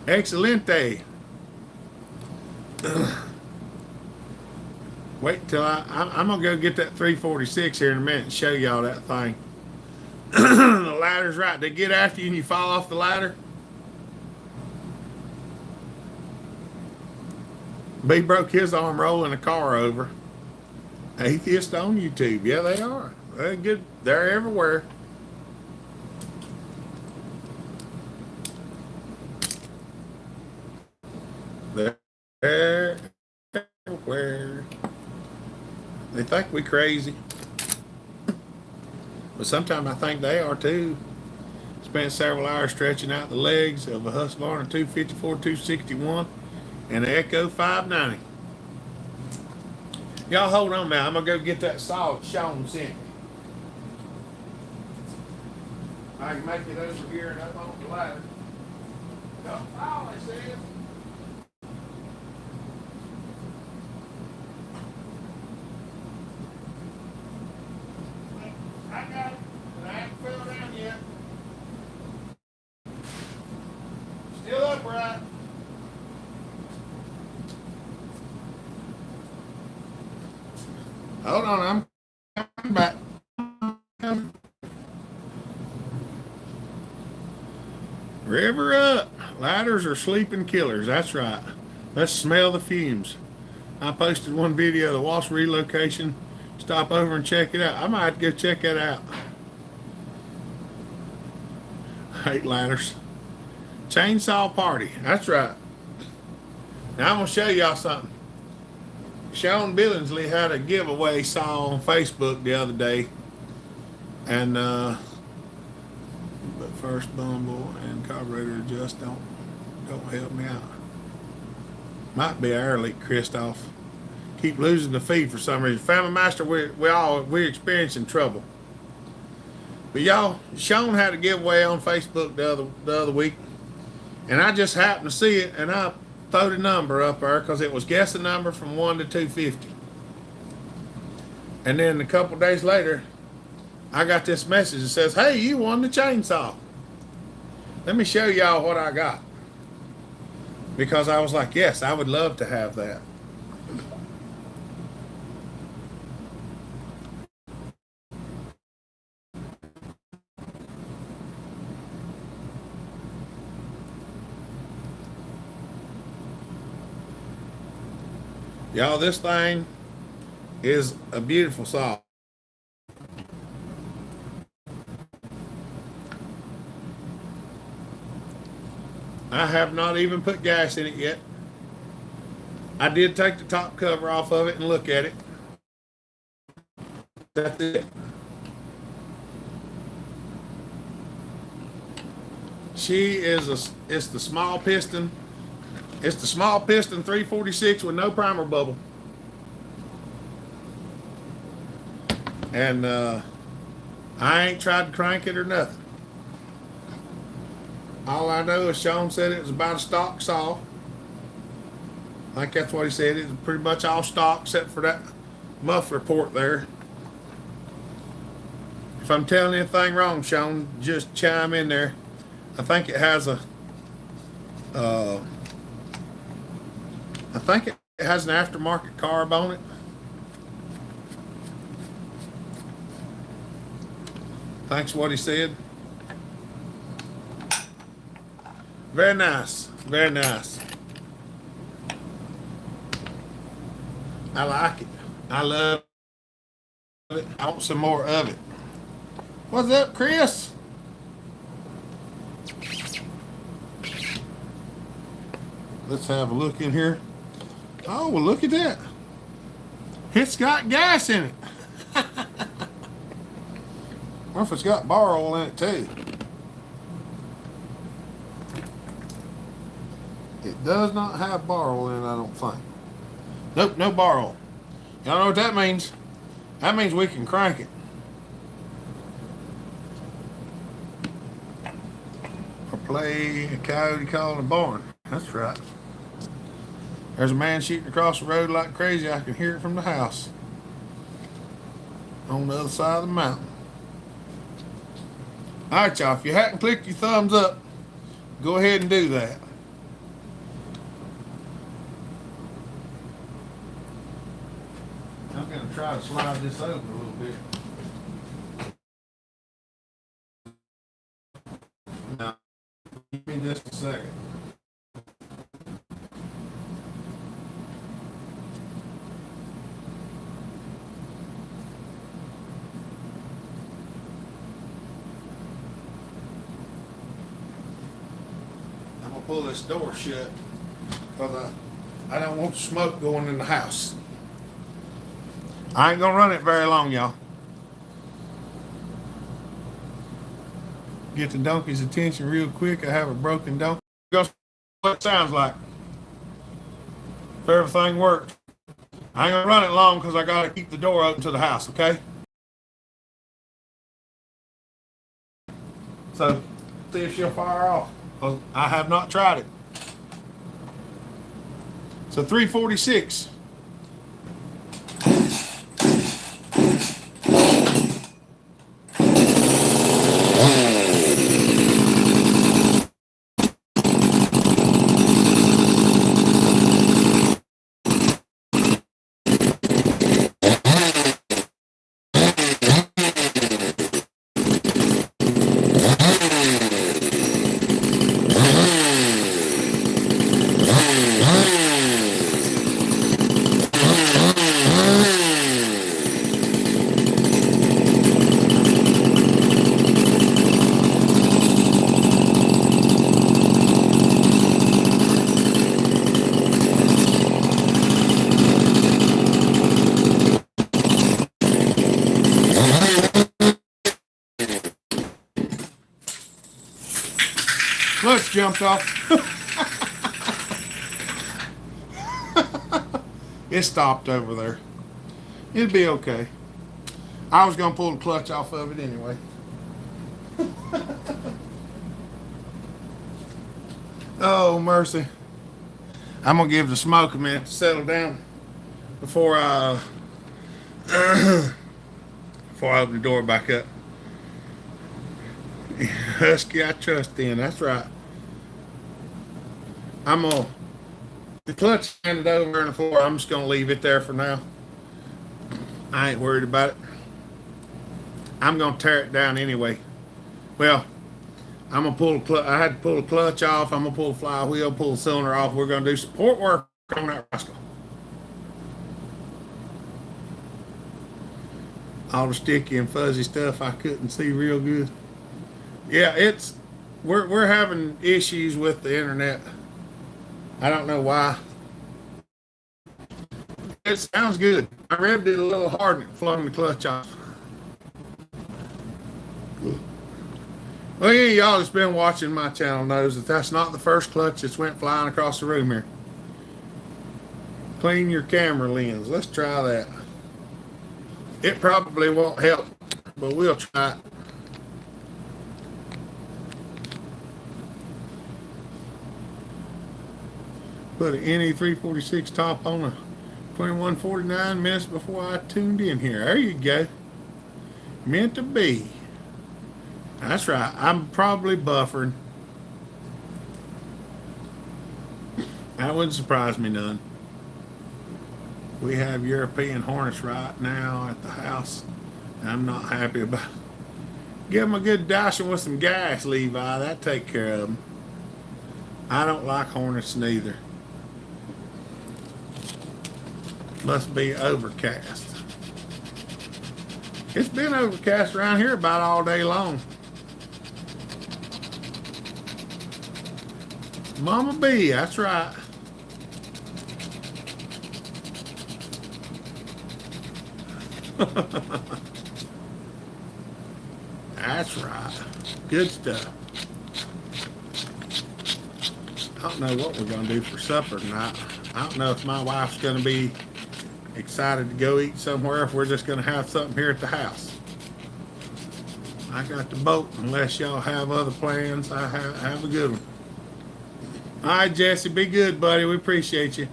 Excelente. Wait till I'm going to go get that 346 here in a minute and show y'all that thing. The ladder's right. They get after you and you fall off the ladder. B broke his arm rolling a car over. Atheist on YouTube. Yeah, they are. They're good. They're everywhere. They're everywhere. They think we crazy. But sometimes I think they are too. Spent several hours stretching out the legs of a Husqvarna 254 261 and an Echo 590. Y'all hold on now. I'm going to go get that saw that Sean sent me. I can make it over here and up on the ladder. Don't fall, it says. I got it, but I haven't fell down yet. Still upright. Hold on, I'm coming back. River up. Ladders are sleeping killers. That's right. Let's smell the fumes. I posted one video of the wasp relocation. Stop over and check it out. I might have to go check that out. I hate ladders. Chainsaw party. That's right. Now I'm going to show y'all something. Sean Billingsley had a giveaway saw on Facebook the other day. And, but first bumble and carburetor just don't help me out. Might be air leak, Christoph. Keep losing the feed for some reason. Family Master, we're experiencing trouble. But y'all, Sean had a giveaway on Facebook the other week, and I just happened to see it, and I threw the number up there because it was guess the number from 1 to 250. And then a couple days later, I got this message that says, "Hey, you won the chainsaw." Let me show y'all what I got, because I was like, yes, I would love to have that. Y'all, this thing is a beautiful saw. I have not even put gas in it yet. I did take the top cover off of it and look at it. That's it. It's the small piston. It's the small piston 346 with no primer bubble. And I ain't tried to crank it or nothing. All I know is Sean said it was about a stock saw. I think that's what he said. It's pretty much all stock except for that muffler port there. If I'm telling anything wrong, Sean, just chime in there. I think it has an aftermarket carb on it. Thanks what he said. Very nice. Very nice. I like it. I love it. I want some more of it. What's up, Chris? Let's have a look in here. Oh, well, look at that. It's got gas in it. Or if it's got bar oil in it, too. It does not have bar oil in it, I don't think. Nope, no bar oil. Y'all know what that means? That means we can crank it. Or play a coyote calling a barn. That's right. There's a man shooting across the road like crazy. I can hear it from the house on the other side of the mountain. All right, y'all. If you hadn't clicked your thumbs up, go ahead and do that. I'm going to try to slide this over a little bit. Now, give me just a second. I'm going to pull this door shut because I don't want the smoke going in the house. I ain't gonna run it very long, y'all. Get the donkey's attention real quick. I have a broken donkey. What it sounds like. If everything works. I ain't gonna run it long because I gotta keep the door open to the house, okay? So, see if she'll fire off. I have not tried it. So 346. Jumped off. It stopped over there. It'd be okay. I was gonna pull the clutch off of it anyway. Oh mercy! I'm gonna give the smoke a minute to settle down before I before I open the door back up. Husky, I trust in. That's right. I'm gonna the clutch handed over on the floor. I'm just gonna leave it there for now. I ain't worried about it. I'm gonna tear it down anyway. Well, I'm gonna pull the clutch. I had to pull the clutch off. I'm gonna pull the flywheel, pull the cylinder off. We're gonna do support work on that rascal. All the sticky and fuzzy stuff I couldn't see real good. Yeah, we're having issues with the internet. I don't know why. It sounds good. I revved it a little hard and it flung the clutch off. Well, yeah, y'all that's been watching my channel knows that that's not the first clutch that's went flying across the room here. Clean your camera lens. Let's try that. It probably won't help, but we'll try it. Put an NE346 top on a 2149 minutes before I tuned in here. There you go. Meant to be. That's right. I'm probably buffering. That wouldn't surprise me none. We have European Hornets right now at the house. I'm not happy about it. Give them a good dousing with some gas, Levi. That take care of them. I don't like Hornets neither. Must be overcast. It's been overcast around here about all day long. Mama B, that's right. That's right. Good stuff. I don't know what we're going to do for supper tonight. I don't know if my wife's going to be excited to go eat somewhere, if we're just going to have something here at the house. I got the boat. Unless y'all have other plans, I have a good one. All right, Jesse, be good, buddy. We appreciate you.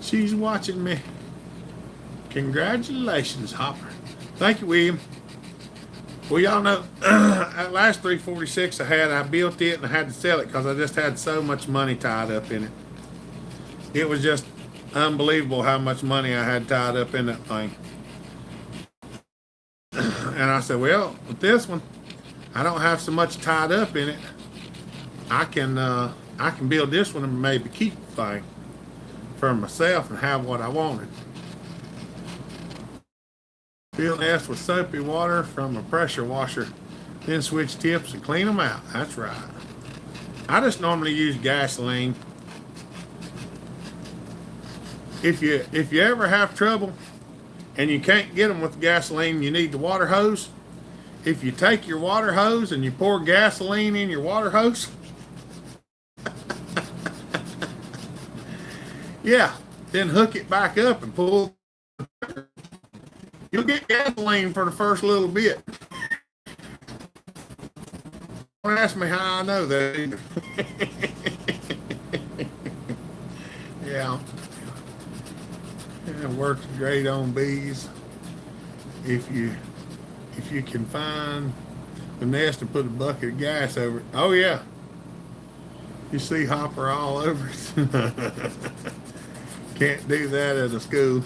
She's watching me. Congratulations, Hopper. Thank you, William. Well, y'all know, that last 346 I built it and I had to sell it because I just had so much money tied up in it. It was just unbelievable how much money I had tied up in that thing. And I said, well, with this one, I don't have so much tied up in it. I can build this one and maybe keep the thing for myself and have what I wanted. Fill nest with soapy water from a pressure washer, then switch tips and clean them out. That's right. I just normally use gasoline. If you ever have trouble and you can't get them with gasoline, you need the water hose. If you take your water hose and you pour gasoline in your water hose, yeah, then hook it back up and pull. You'll get gasoline for the first little bit. Don't ask me how I know that either. Yeah. It works great on bees. If you can find the nest and put a bucket of gas over it. Oh yeah. You see Hopper all over it. Can't do that at a school.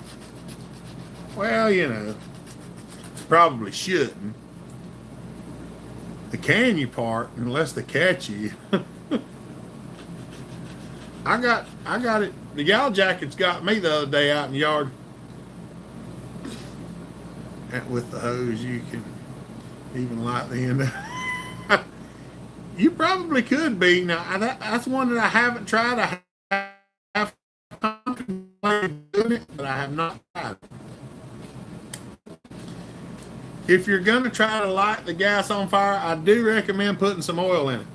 Well, you know, probably shouldn't. The can you part unless they catch you. I got it. The yellow jackets got me the other day out in the yard. And with the hose, you can even light the end of. You probably could be. Now that's one that I haven't tried. I have contemplated doing it, but I have not tried. If you're going to try to light the gas on fire, I do recommend putting some oil in it.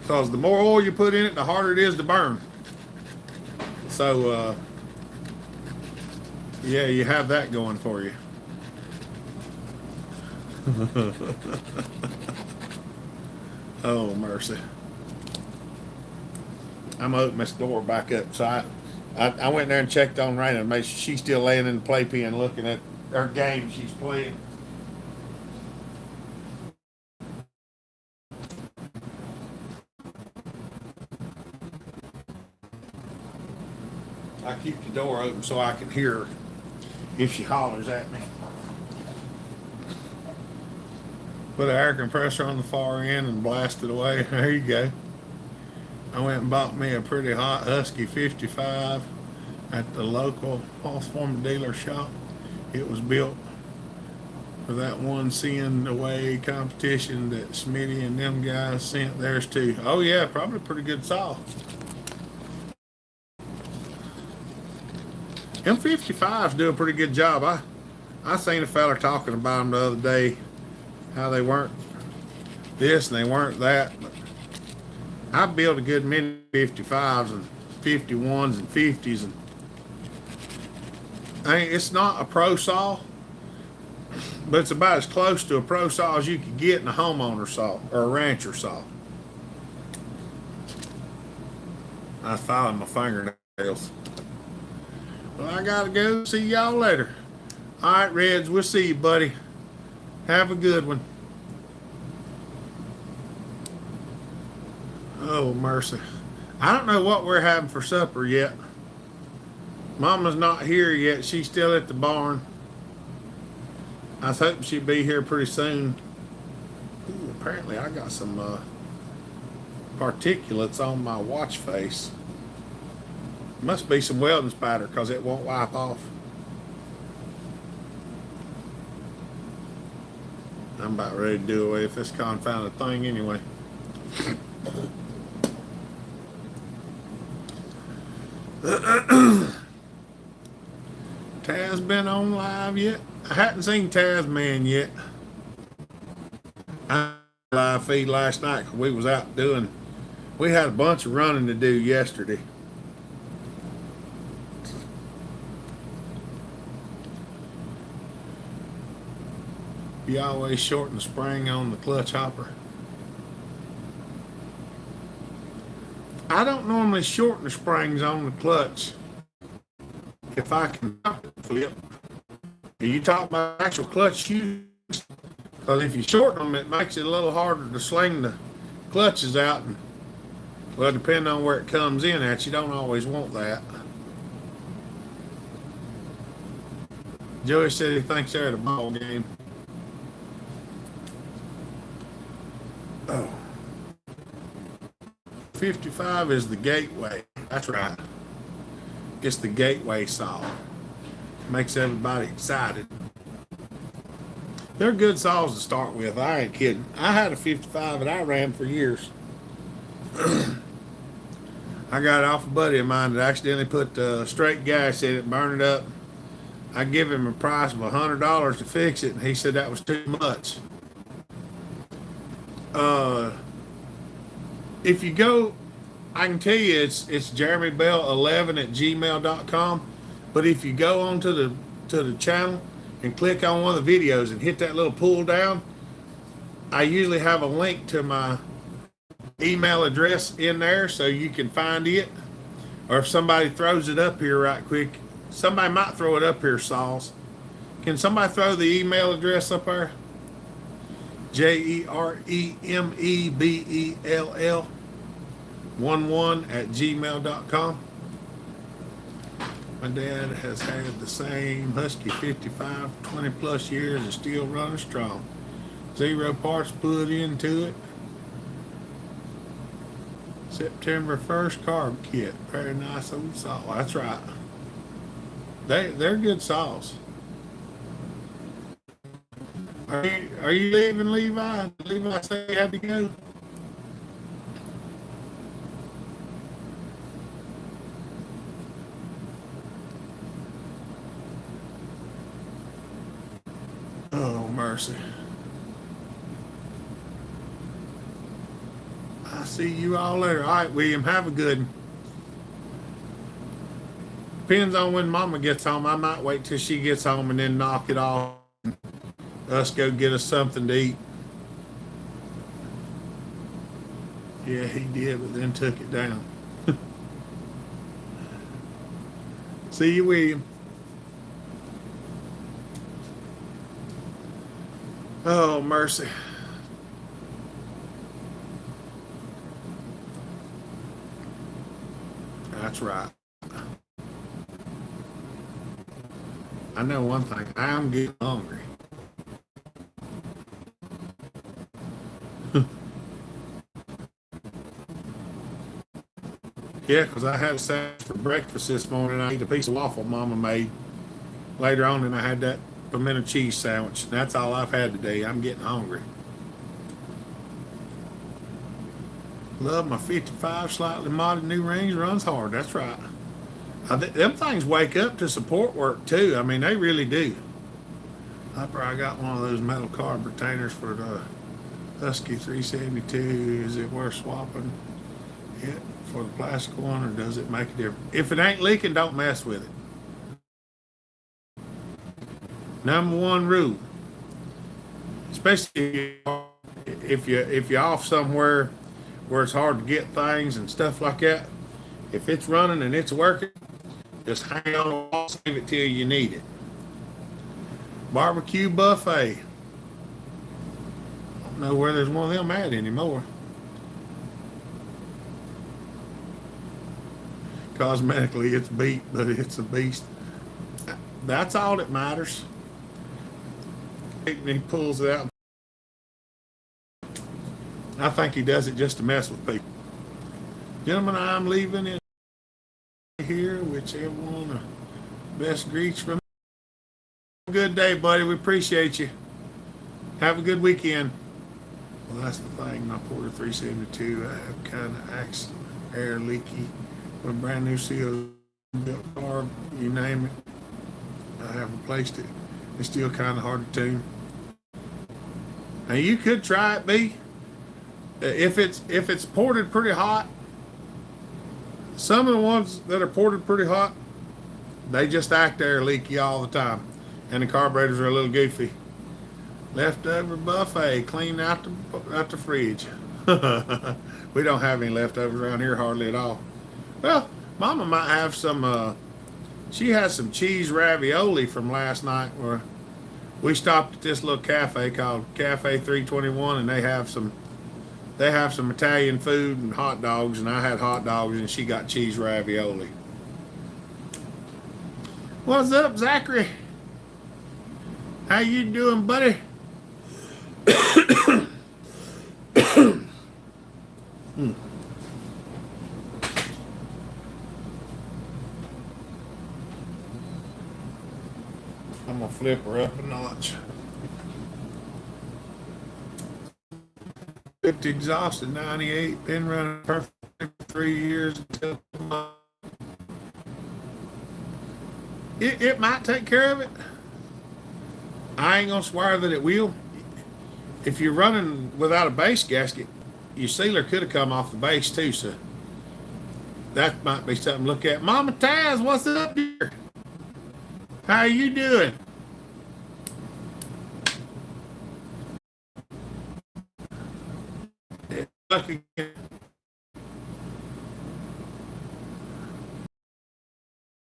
Because the more oil you put in it, the harder it is to burn. So, yeah, you have that going for you. Oh, mercy. I'm gonna open this door back up. So I went there and checked on Raina and made sure she's still laying in the playpen looking at her game she's playing. I keep the door open so I can hear her if she hollers at me. Put an air compressor on the far end and blast it away. There you go. I went and bought me a pretty hot Husky 55 at the local Transformer dealer shop. It was built for that one send away competition that Smitty and them guys sent theirs to. Oh yeah, probably pretty good saw. M55s do a pretty good job. I seen a fella talking about them the other day, how they weren't this and they weren't that. But I built a good many 55s and 51s and 50s, and I mean, it's not a pro saw, but it's about as close to a pro saw as you could get in a homeowner saw or a rancher saw. I was filing my fingernails. Well, I gotta go. See y'all later. All right, Reds, we'll see you, buddy. Have a good one. Oh, mercy. I don't know what we're having for supper yet. Mama's not here yet. She's still at the barn. I was hoping she'd be here pretty soon. Ooh, apparently I got some particulates on my watch face. Must be some welding spatter because it won't wipe off. I'm about ready to do away with this confounded thing anyway. Taz been on live yet? I hadn't seen Taz Man yet. I live feed last night because we was out doing. We had a bunch of running to do yesterday. You always shorten the spring on the clutch hopper. I don't normally shorten the springs on the clutch if I can flip. You talk about actual clutch shoes, because if you shorten them, it makes it a little harder to sling the clutches out. And, well, depending on where it comes in at, you don't always want that. Joey said he thinks they're at a ball game. Oh. 55 is the gateway. That's right. It's the gateway saw. Makes everybody excited. They're good saws to start with. I ain't kidding. I had a 55 that I ran for years. I got it off a buddy of mine that accidentally put straight gas in it and burned it up. I give him a price of $100 to fix it, and he said that was too much. If you go, I can tell you it's jeremybell11@gmail.com. But if you go onto the channel and click on one of the videos and hit that little pull down, I usually have a link to my email address in there so you can find it. Or if somebody throws it up here right quick, somebody might throw it up here, Sauls. Can somebody throw the email address up there? jeremebell11@gmail.com. My dad has had the same Husky 55 20 plus years and still running strong. 0 parts put into it. September 1st carb kit. Very nice old saw. That's right. They're good saws. Are you leaving, Levi? Did Levi say you had to go? Oh, mercy. I'll see you all later. All right, William, have a good one. Depends on when Mama gets home. I might wait till she gets home and then knock it off. Us go get us something to eat. Yeah, he did, but then took it down. See you, William. Oh, mercy. That's right. I know one thing. I'm getting hungry. Yeah, because I had a sandwich for breakfast this morning. I ate a piece of waffle Mama made. Later on, and I had that pimento cheese sandwich. That's all I've had today. I'm getting hungry. Love my 55 slightly modded new rings. Runs hard. That's right. Them things wake up to support work too. I mean, they really do. I probably got one of those metal carb retainers for the Husky 372. Is it worth swapping it for the plastic one, or does it make a difference? If it ain't leaking, don't mess with it. Number one rule, especially if you're off somewhere where it's hard to get things and stuff like that. If it's running and it's working, just hang on, save it till you need it. Barbecue buffet. I don't know where there's one of them at anymore. Cosmetically, it's beat, but it's a beast. That's all that matters. And he pulls it out. I think he does it just to mess with people. Gentlemen, I'm leaving it here. Whichever one, best greets from. Good day, buddy. We appreciate you. Have a good weekend. Well, that's the thing. My Porter 372, I have kind of accident, air leaky, with brand new seal built carb, you name it. I have replaced it. It's still kind of hard to tune. Now you could try it, B. If it's ported pretty hot, some of the ones that are ported pretty hot, they just act air leaky all the time, and the carburetors are a little goofy. Leftover buffet, clean out the fridge. We don't have any leftovers around here hardly at all. Well, Mama might have some. She has some cheese ravioli from last night where we stopped at this little cafe called Cafe 321, and they have some Italian food and hot dogs, and I had hot dogs, and she got cheese ravioli. What's up, Zachary? How you doing, buddy? I'm gonna flip her up a notch. Flipped exhaust at 98, been running perfect for 3 years until it might take care of it. I ain't gonna swear that it will. If you're running without a base gasket, your sealer could have come off the base too, so that might be something to look at. Mama Taz, what's up here? How you doing?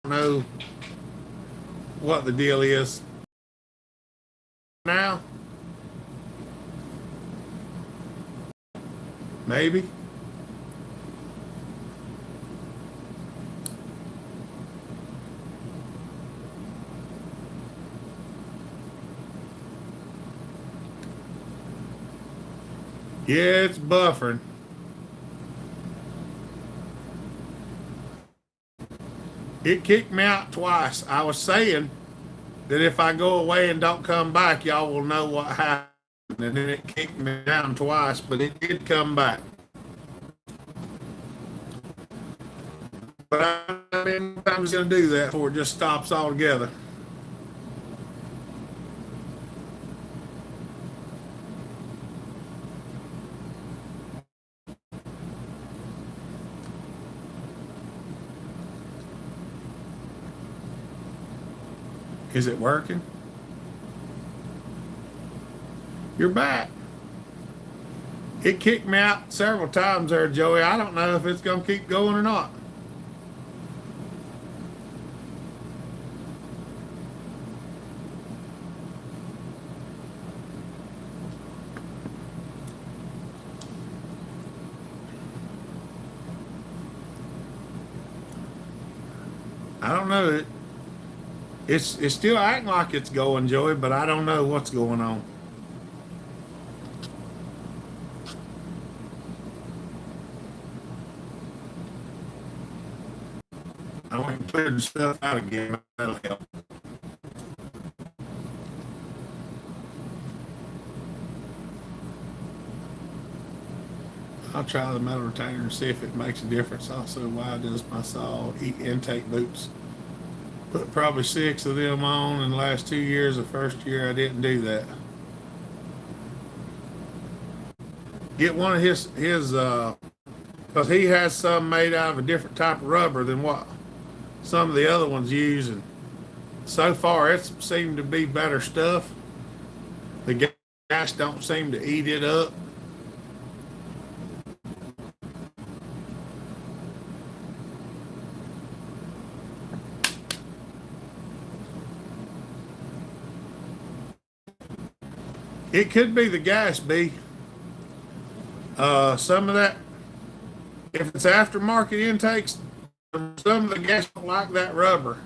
Know what the deal is now. Maybe. Yeah, it's buffering. It kicked me out twice. I was saying that if I go away and don't come back, y'all will know what happened. And then it kicked me down twice, but it did come back. But I was going to do that before it just stops altogether. Is it working? You're back. It kicked me out several times there, Joey. I don't know if it's going to keep going or not. I don't know. It's still acting like it's going, Joey, but I don't know what's going on. I went and cleared the stuff out again. That'll help. I'll try the metal retainer and see if it makes a difference. Also, why does my saw eat intake boots? Put probably 6 of them on in the last 2 years. The first year I didn't do that. Get one of his because he has some made out of a different type of rubber than what some of the other ones use, and so far it seemed to be better stuff. The gas don't seem to eat it up. It could be the gas, B. Some of that, if it's aftermarket intakes, some of the gas don't like that rubber.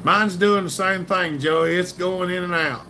Mine's doing the same thing, Joey. It's going in and out.